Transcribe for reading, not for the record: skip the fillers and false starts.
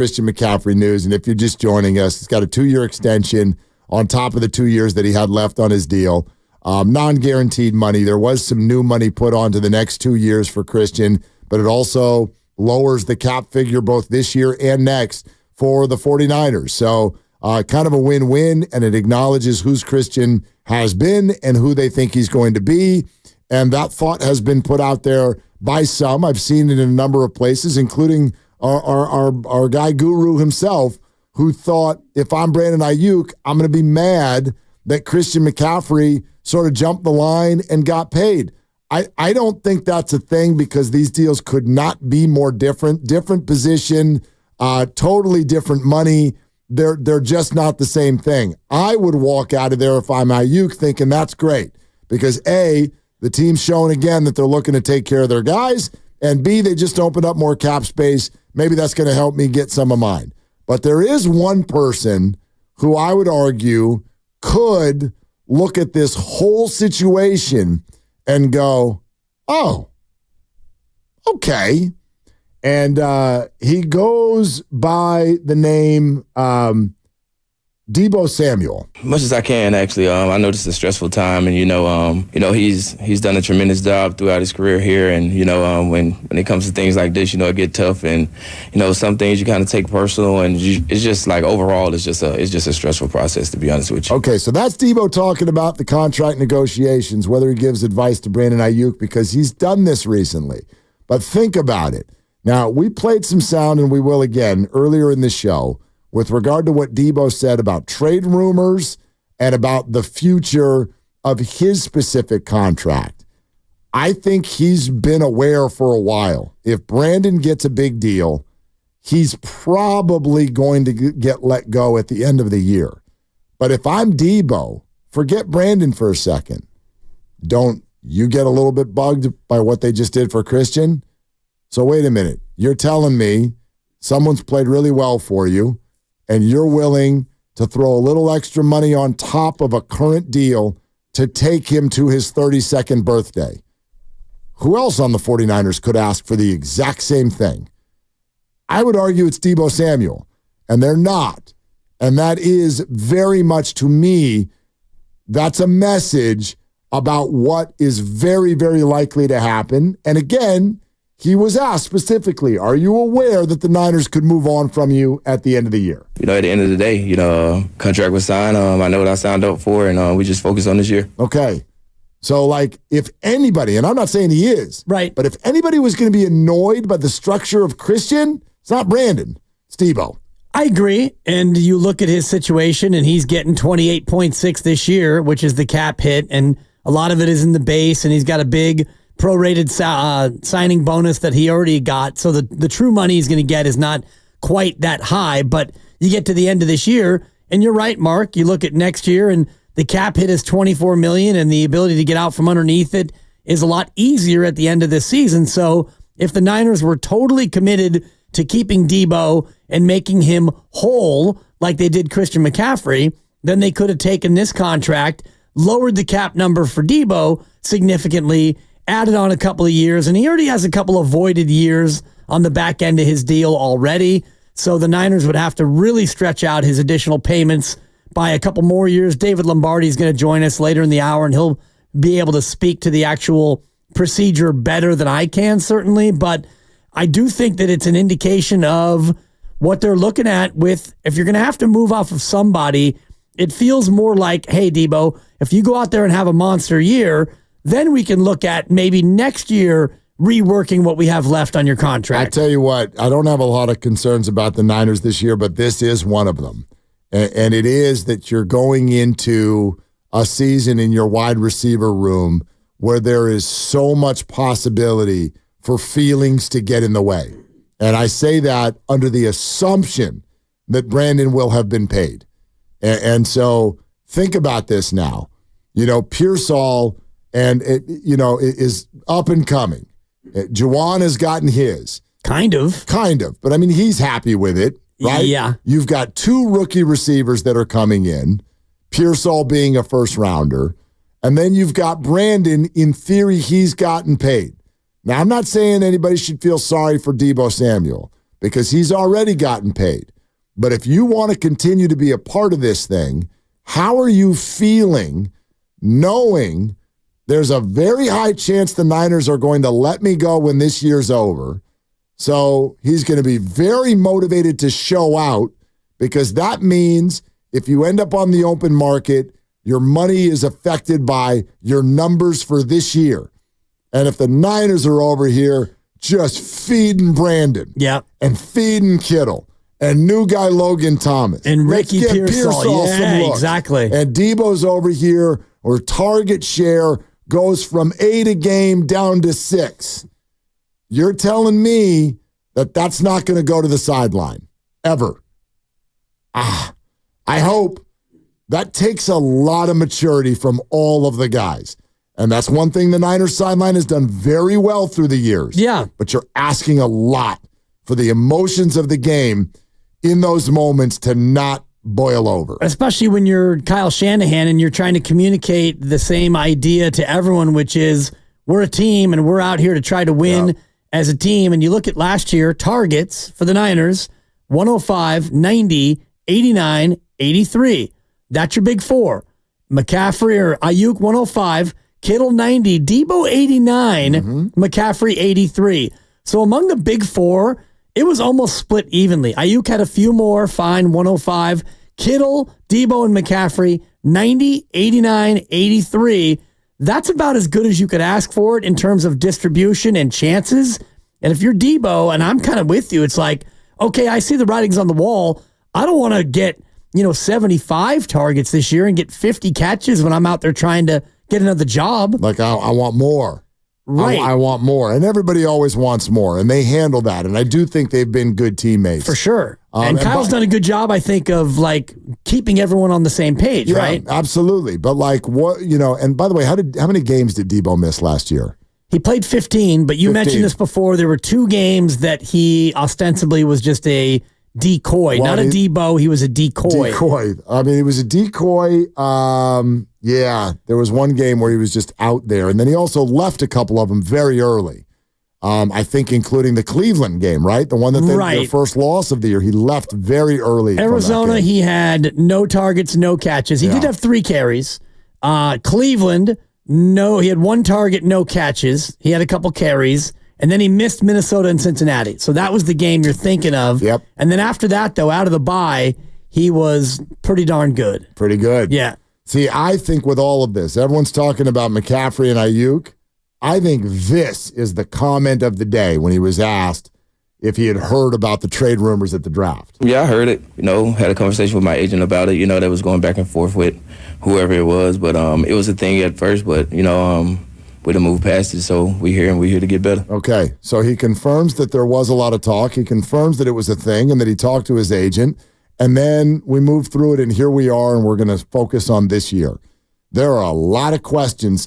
Christian McCaffrey news, and if you're just joining us, he's got a 2-year extension on top of the 2 years that he had left on his deal. Non-guaranteed money. There was some new money put onto the next 2 years for Christian, but it also lowers the cap figure both this year and next for the 49ers. So kind of a win-win, and it acknowledges who's Christian has been and who they think he's going to be. And that thought has been put out there by some. I've seen it in a number of places, including our guy Guru himself, who thought, if I'm Brandon Ayuk, I'm going to be mad that Christian McCaffrey sort of jumped the line and got paid. I don't think that's a thing, because these deals could not be more different. Different position, totally different money. They're just not the same thing. I would walk out of there if I'm Ayuk thinking that's great, because A, the team's showing again that they're looking to take care of their guys, and B, they just opened up more cap space. Maybe that's going to help me get some of mine. But there is one person who I would argue could look at this whole situation and go, oh, okay. And he goes by the name Deebo Samuel. Much as I can, actually. I know this is a stressful time, and he's done a tremendous job throughout his career here. And when it comes to things like this, it get tough, and some things you kind of take personal, and it's just like overall, it's just a stressful process, to be honest with you. Okay, so that's Deebo talking about the contract negotiations, whether he gives advice to Brandon Ayuk, because he's done this recently. But think about it. Now, we played some sound, and we will again earlier in the show, with regard to what Deebo said about trade rumors and about the future of his specific contract. I think he's been aware for a while. If Brandon gets a big deal, he's probably going to get let go at the end of the year. But if I'm Deebo, forget Brandon for a second. Don't you get a little bit bugged by what they just did for Christian? So wait a minute. You're telling me someone's played really well for you, and you're willing to throw a little extra money on top of a current deal to take him to his 32nd birthday. Who else on the 49ers could ask for the exact same thing? I would argue it's Deebo Samuel, and they're not. And that is very much, to me, that's a message about what is very, very likely to happen. And again, he was asked specifically, are you aware that the Niners could move on from you at the end of the year? At the end of the day, contract was signed. I know what I signed up for, and we just focus on this year. Okay. So, if anybody, and I'm not saying he is, right, but if anybody was going to be annoyed by the structure of Christian, it's not Brandon, it's Deebo. I agree. And you look at his situation, and he's getting 28.6 this year, which is the cap hit, and a lot of it is in the base, and he's got a big prorated signing bonus that he already got. So the true money he's going to get is not quite that high, but you get to the end of this year, and you're right, Mark, you look at next year, and the cap hit is $24 million, and the ability to get out from underneath it is a lot easier at the end of this season. So if the Niners were totally committed to keeping Deebo and making him whole like they did Christian McCaffrey, then they could have taken this contract, lowered the cap number for Deebo significantly, added on a couple of years, and he already has a couple of voided years on the back end of his deal already. So the Niners would have to really stretch out his additional payments by a couple more years. David Lombardi is going to join us later in the hour, and he'll be able to speak to the actual procedure better than I can, certainly. But I do think that it's an indication of what they're looking at with, if you're going to have to move off of somebody, it feels more like, hey, Deebo, if you go out there and have a monster year, then we can look at maybe next year reworking what we have left on your contract. I tell you what, I don't have a lot of concerns about the Niners this year, but this is one of them. And it is that you're going into a season in your wide receiver room where there is so much possibility for feelings to get in the way. And I say that under the assumption that Brandon will have been paid. And so think about this now. Pearsall and it is up and coming. Juwan has gotten his. Kind of. But, he's happy with it, right? Yeah. You've got 2 rookie receivers that are coming in, Pearsall being a first-rounder, and then you've got Brandon. In theory, he's gotten paid. Now, I'm not saying anybody should feel sorry for Deebo Samuel, because he's already gotten paid. But if you want to continue to be a part of this thing, how are you feeling knowing there's a very high chance the Niners are going to let me go when this year's over? So he's going to be very motivated to show out, because that means if you end up on the open market, your money is affected by your numbers for this year. And if the Niners are over here just feeding Brandon and feeding Kittle and new guy Logan Thomas and Ricky Pearsall, some looks. Exactly. And Deebo's over here, or target share goes from 8 a game down to 6. You're telling me that that's not going to go to the sideline ever. I hope. That takes a lot of maturity from all of the guys. And that's one thing the Niners sideline has done very well through the years. Yeah. But you're asking a lot for the emotions of the game in those moments to not boil over. Especially when you're Kyle Shanahan and you're trying to communicate the same idea to everyone, which is we're a team and we're out here to try to win as a team. And you look at last year, targets for the Niners, 105, 90, 89, 83. That's your big four. McCaffrey or Ayuk, 105, Kittle, 90, Deebo, 89, McCaffrey, 83. So among the big four, it was almost split evenly. Ayuk had a few more, fine, 105. Kittle, Deebo, and McCaffrey, 90, 89, 83. That's about as good as you could ask for it in terms of distribution and chances. And if you're Deebo, and I'm kind of with you, it's like, okay, I see the writings on the wall. I don't want to get 75 targets this year and get 50 catches when I'm out there trying to get another job. Like, I want more. Right. I want more. And everybody always wants more, and they handle that. And I do think they've been good teammates. For sure. And Kyle's done a good job, I think, of keeping everyone on the same page, right? Absolutely. But what, and by the way, how many games did Deebo miss last year? He played 15, but you mentioned this before. There were 2 games that he ostensibly was just a decoy. Not a Deebo, he was a decoy. I mean, he was a decoy. There was one game where he was just out there, and then he also left a couple of them very early. I think including the Cleveland game, right? The one that their first loss of the year. He left very early. Arizona, he had no targets, no catches. He did have 3 carries. Cleveland, he had 1 target, no catches. He had a couple carries. And then he missed Minnesota and Cincinnati. So that was the game you're thinking of. Yep. And then after that, though, out of the bye, he was pretty darn good. Pretty good. Yeah. See, I think with all of this, everyone's talking about McCaffrey and Ayuk. I think this is the comment of the day when he was asked if he had heard about the trade rumors at the draft. Yeah, I heard it. Had a conversation with my agent about it. That was going back and forth with whoever it was. But it was a thing at first. But, we done moved past it, so we're here to get better. Okay, so he confirms that there was a lot of talk. He confirms that it was a thing and that he talked to his agent. And then we moved through it, and here we are, and we're going to focus on this year. There are a lot of questions